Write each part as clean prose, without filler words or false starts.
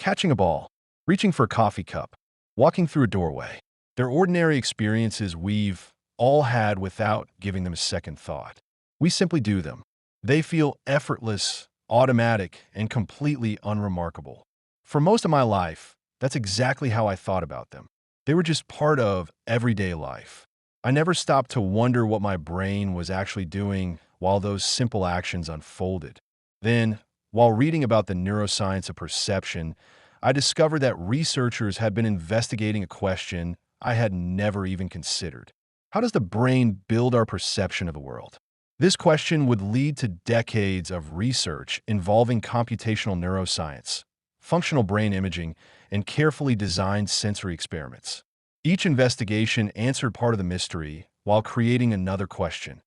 catching a ball, reaching for a coffee cup, walking through a doorway. They're ordinary experiences we've all had without giving them a second thought. We simply do them. They feel effortless, automatic, and completely unremarkable. For most of my life, that's exactly how I thought about them. They were just part of everyday life. I never stopped to wonder what my brain was actually doing while those simple actions unfolded. Then, while reading about the neuroscience of perception, I discovered that researchers had been investigating a question I had never even considered. How does the brain build our perception of the world? This question would lead to decades of research involving computational neuroscience, functional brain imaging, and carefully designed sensory experiments. Each investigation answered part of the mystery while creating another question.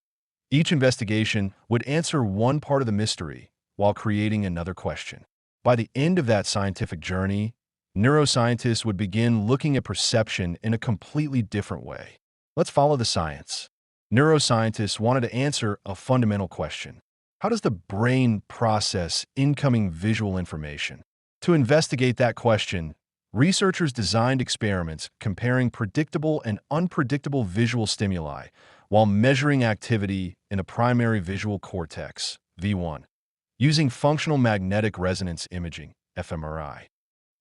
Each investigation would answer one part of the mystery while creating another question. By the end of that scientific journey, neuroscientists would begin looking at perception in a completely different way. Let's follow the science. Neuroscientists wanted to answer a fundamental question. How does the brain process incoming visual information? To investigate that question, researchers designed experiments comparing predictable and unpredictable visual stimuli while measuring activity in the primary visual cortex, V1, using functional magnetic resonance imaging, fMRI.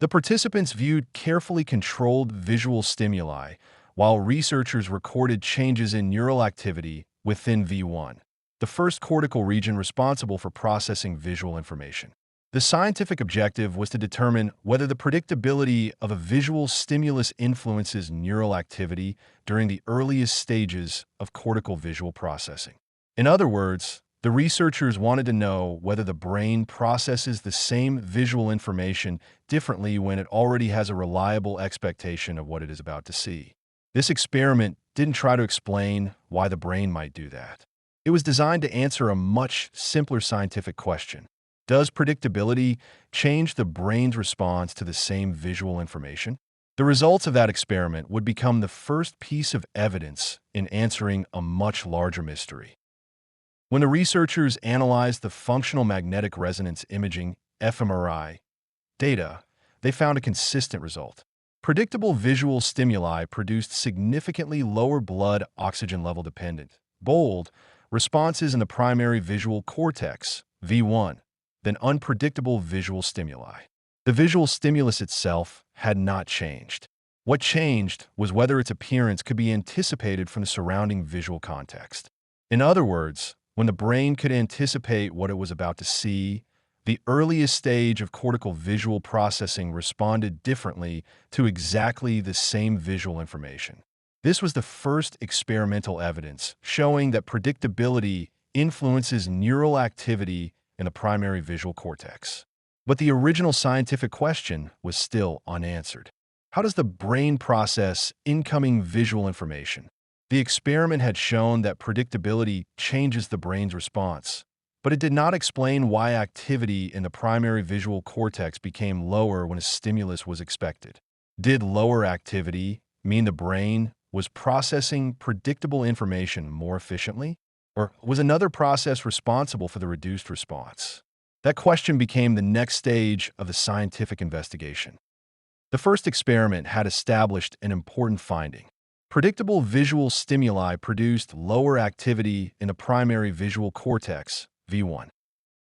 The participants viewed carefully controlled visual stimuli while researchers recorded changes in neural activity within V1, the first cortical region responsible for processing visual information. The scientific objective was to determine whether the predictability of a visual stimulus influences neural activity during the earliest stages of cortical visual processing. In other words, the researchers wanted to know whether the brain processes the same visual information differently when it already has a reliable expectation of what it is about to see. This experiment didn't try to explain why the brain might do that. It was designed to answer a much simpler scientific question. Does predictability change the brain's response to the same visual information? The results of that experiment would become the first piece of evidence in answering a much larger mystery. When the researchers analyzed the functional magnetic resonance imaging, fMRI, data, they found a consistent result. Predictable visual stimuli produced significantly lower blood oxygen level dependent, bold, responses in the primary visual cortex, V1, than unpredictable visual stimuli. The visual stimulus itself had not changed. What changed was whether its appearance could be anticipated from the surrounding visual context. In other words, when the brain could anticipate what it was about to see, the earliest stage of cortical visual processing responded differently to exactly the same visual information. This was the first experimental evidence showing that predictability influences neural activity in the primary visual cortex. But the original scientific question was still unanswered. How does the brain process incoming visual information? The experiment had shown that predictability changes the brain's response, but it did not explain why activity in the primary visual cortex became lower when a stimulus was expected. Did lower activity mean the brain was processing predictable information more efficiently? Or was another process responsible for the reduced response? That question became the next stage of the scientific investigation. The first experiment had established an important finding. Predictable visual stimuli produced lower activity in the primary visual cortex, V1.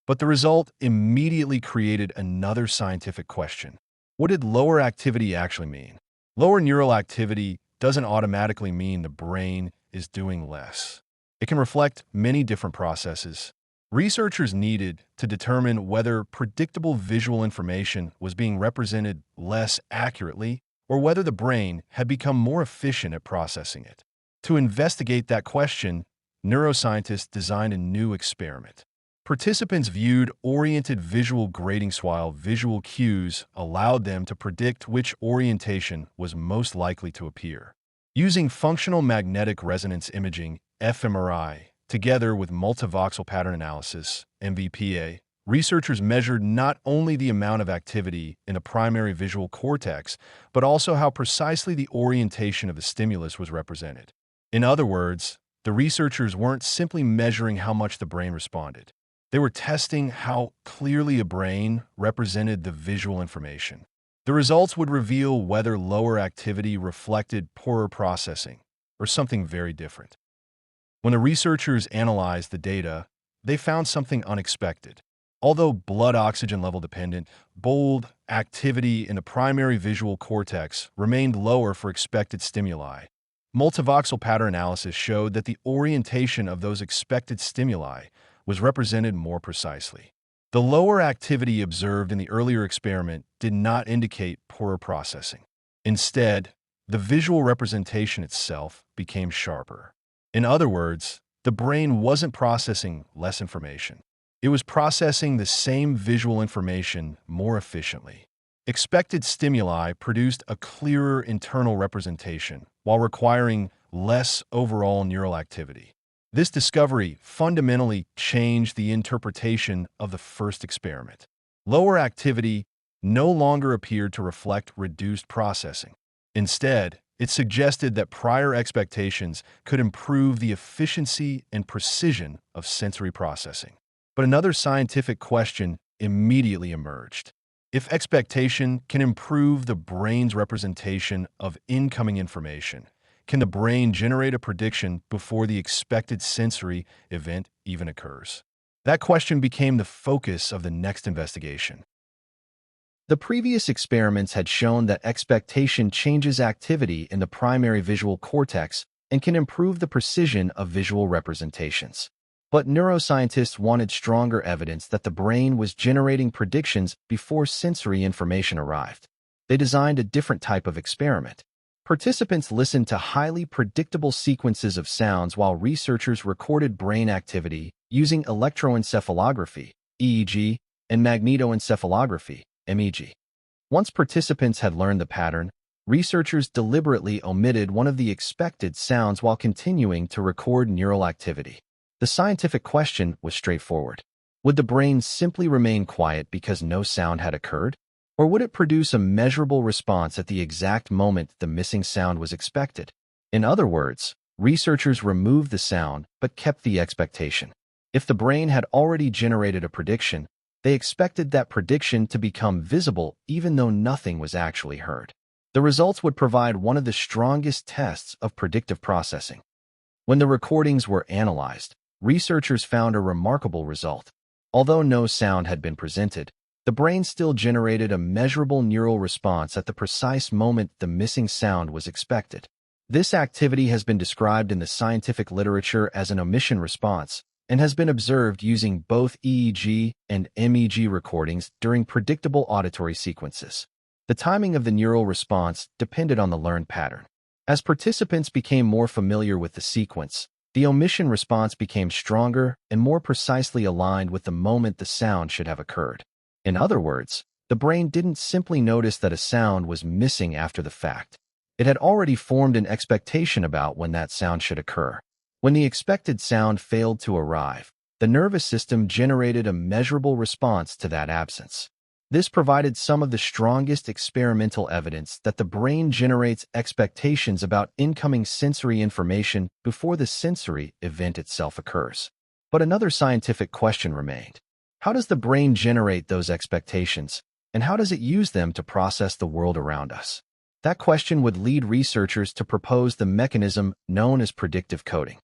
But the result immediately created another scientific question. What did lower activity actually mean? Lower neural activity doesn't automatically mean the brain is doing less. It can reflect many different processes. Researchers needed to determine whether predictable visual information was being represented less accurately or whether the brain had become more efficient at processing it. To investigate that question, neuroscientists designed a new experiment. Participants viewed oriented visual gratings while visual cues allowed them to predict which orientation was most likely to appear. Using functional magnetic resonance imaging, fMRI, together with multivoxel pattern analysis, MVPA, researchers measured not only the amount of activity in the primary visual cortex, but also how precisely the orientation of the stimulus was represented. In other words, the researchers weren't simply measuring how much the brain responded. They were testing how clearly a brain represented the visual information. The results would reveal whether lower activity reflected poorer processing or something very different. When the researchers analyzed the data, they found something unexpected. Although blood oxygen level dependent, bold activity in the primary visual cortex remained lower for expected stimuli. Multivoxel pattern analysis showed that the orientation of those expected stimuli was represented more precisely. The lower activity observed in the earlier experiment did not indicate poorer processing. Instead, the visual representation itself became sharper. In other words, the brain wasn't processing less information. It was processing the same visual information more efficiently. Expected stimuli produced a clearer internal representation while requiring less overall neural activity. This discovery fundamentally changed the interpretation of the first experiment. Lower activity no longer appeared to reflect reduced processing. Instead, it suggested that prior expectations could improve the efficiency and precision of sensory processing. But another scientific question immediately emerged. If expectation can improve the brain's representation of incoming information, can the brain generate a prediction before the expected sensory event even occurs? That question became the focus of the next investigation. The previous experiments had shown that expectation changes activity in the primary visual cortex and can improve the precision of visual representations. But neuroscientists wanted stronger evidence that the brain was generating predictions before sensory information arrived. They designed a different type of experiment. Participants listened to highly predictable sequences of sounds while researchers recorded brain activity using electroencephalography, EEG, and magnetoencephalography, MEG. Once participants had learned the pattern, researchers deliberately omitted one of the expected sounds while continuing to record neural activity. The scientific question was straightforward. Would the brain simply remain quiet because no sound had occurred? Or would it produce a measurable response at the exact moment the missing sound was expected? In other words, researchers removed the sound but kept the expectation. If the brain had already generated a prediction, they expected that prediction to become visible even though nothing was actually heard. The results would provide one of the strongest tests of predictive processing. When the recordings were analyzed, researchers found a remarkable result. Although no sound had been presented, the brain still generated a measurable neural response at the precise moment the missing sound was expected. This activity has been described in the scientific literature as an omission response and has been observed using both EEG and MEG recordings during predictable auditory sequences. The timing of the neural response depended on the learned pattern. As participants became more familiar with the sequence, the omission response became stronger and more precisely aligned with the moment the sound should have occurred. In other words, the brain didn't simply notice that a sound was missing after the fact. It had already formed an expectation about when that sound should occur. When the expected sound failed to arrive, the nervous system generated a measurable response to that absence. This provided some of the strongest experimental evidence that the brain generates expectations about incoming sensory information before the sensory event itself occurs. But another scientific question remained. How does the brain generate those expectations, and how does it use them to process the world around us? That question would lead researchers to propose the mechanism known as predictive coding.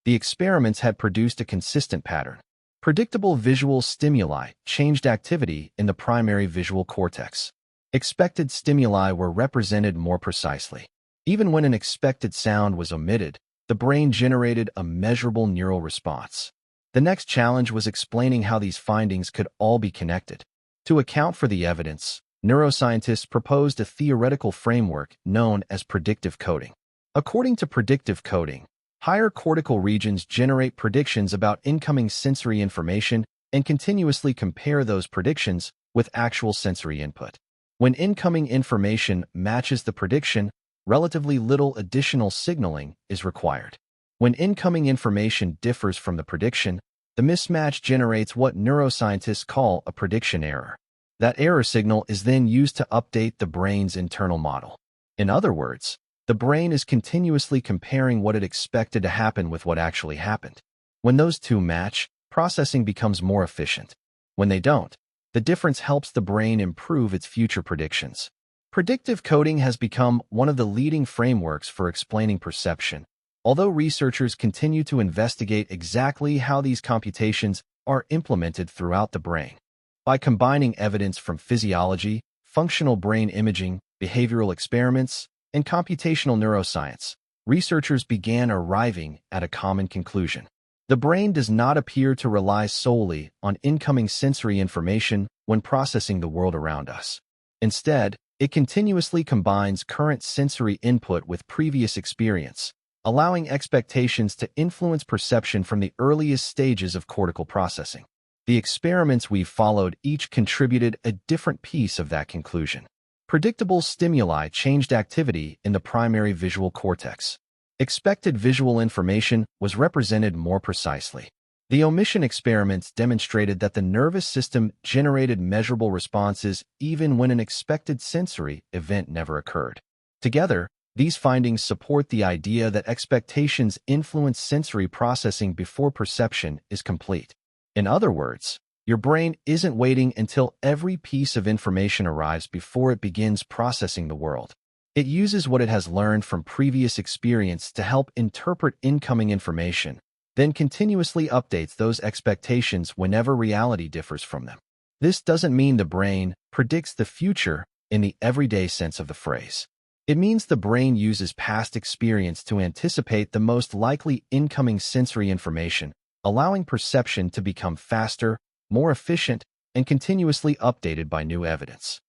The experiments had produced a consistent pattern. Predictable visual stimuli changed activity in the primary visual cortex. Expected stimuli were represented more precisely. Even when an expected sound was omitted, the brain generated a measurable neural response. The next challenge was explaining how these findings could all be connected. To account for the evidence, neuroscientists proposed a theoretical framework known as predictive coding. According to predictive coding, higher cortical regions generate predictions about incoming sensory information and continuously compare those predictions with actual sensory input. When incoming information matches the prediction, relatively little additional signaling is required. When incoming information differs from the prediction, the mismatch generates what neuroscientists call a prediction error. That error signal is then used to update the brain's internal model. In other words, the brain is continuously comparing what it expected to happen with what actually happened. When those two match, processing becomes more efficient. When they don't, The difference helps the brain improve its future predictions. Predictive coding has become one of the leading frameworks for explaining perception, although researchers continue to investigate exactly how these computations are implemented throughout the brain. By combining evidence from physiology, functional brain imaging, behavioral experiments, and computational neuroscience, researchers began arriving at a common conclusion. The brain does not appear to rely solely on incoming sensory information when processing the world around us. Instead, it continuously combines current sensory input with previous experience, allowing expectations to influence perception from the earliest stages of cortical processing. The experiments we've followed each contributed a different piece of that conclusion. Predictable stimuli changed activity in the primary visual cortex. Expected visual information was represented more precisely. The omission experiments demonstrated that the nervous system generated measurable responses even when an expected sensory event never occurred. Together, these findings support the idea that expectations influence sensory processing before perception is complete. In other words, your brain isn't waiting until every piece of information arrives before it begins processing the world. It uses what it has learned from previous experience to help interpret incoming information, then continuously updates those expectations whenever reality differs from them. This doesn't mean the brain predicts the future in the everyday sense of the phrase. It means the brain uses past experience to anticipate the most likely incoming sensory information, allowing perception to become faster, more efficient, and continuously updated by new evidence.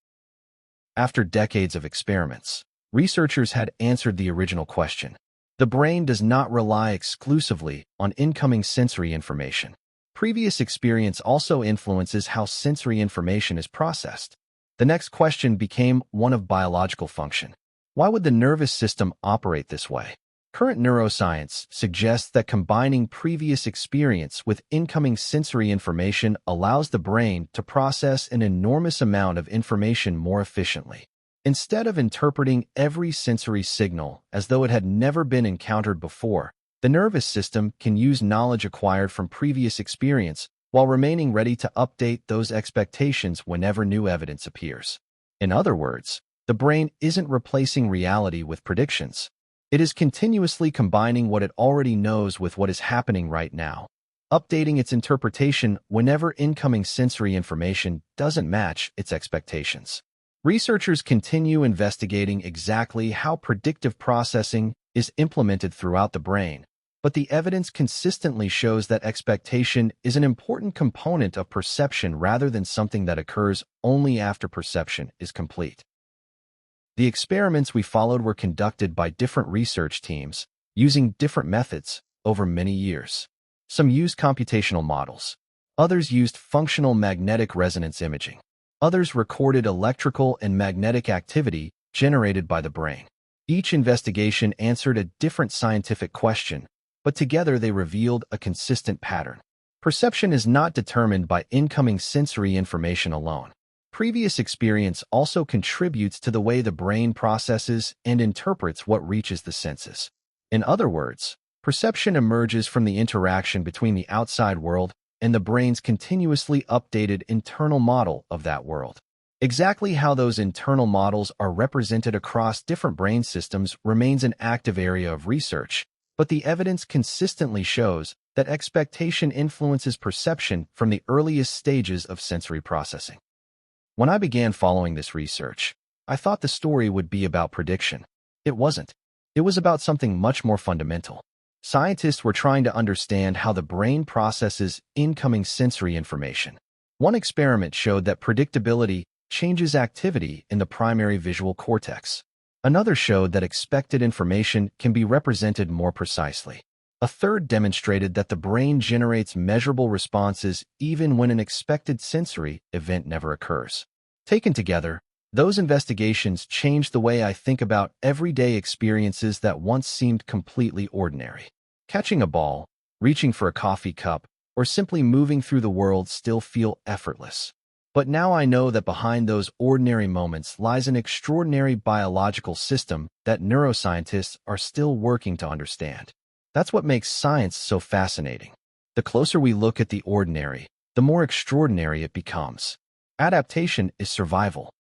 After decades of experiments, researchers had answered the original question. The brain does not rely exclusively on incoming sensory information. Previous experience also influences how sensory information is processed. The next question became one of biological function. Why would the nervous system operate this way? Current neuroscience suggests that combining previous experience with incoming sensory information allows the brain to process an enormous amount of information more efficiently. Instead of interpreting every sensory signal as though it had never been encountered before, the nervous system can use knowledge acquired from previous experience while remaining ready to update those expectations whenever new evidence appears. In other words, the brain isn't replacing reality with predictions. It is continuously combining what it already knows with what is happening right now, updating its interpretation whenever incoming sensory information doesn't match its expectations. Researchers continue investigating exactly how predictive processing is implemented throughout the brain, but the evidence consistently shows that expectation is an important component of perception rather than something that occurs only after perception is complete. The experiments we followed were conducted by different research teams using different methods over many years. Some used computational models. Others used functional magnetic resonance imaging. Others recorded electrical and magnetic activity generated by the brain. Each investigation answered a different scientific question, but together they revealed a consistent pattern. Perception is not determined by incoming sensory information alone. Previous experience also contributes to the way the brain processes and interprets what reaches the senses. In other words, perception emerges from the interaction between the outside world and the brain's continuously updated internal model of that world. Exactly how those internal models are represented across different brain systems remains an active area of research, but the evidence consistently shows that expectation influences perception from the earliest stages of sensory processing. When I began following this research, I thought the story would be about prediction. It wasn't. It was about something much more fundamental. Scientists were trying to understand how the brain processes incoming sensory information. One experiment showed that predictability changes activity in the primary visual cortex. Another showed that expected information can be represented more precisely. A third demonstrated that the brain generates measurable responses even when an expected sensory event never occurs. Taken together, those investigations changed the way I think about everyday experiences that once seemed completely ordinary. Catching a ball, reaching for a coffee cup, or simply moving through the world still feel effortless. But now I know that behind those ordinary moments lies an extraordinary biological system that neuroscientists are still working to understand. That's what makes science so fascinating. The closer we look at the ordinary, the more extraordinary it becomes. Adaptation is survival.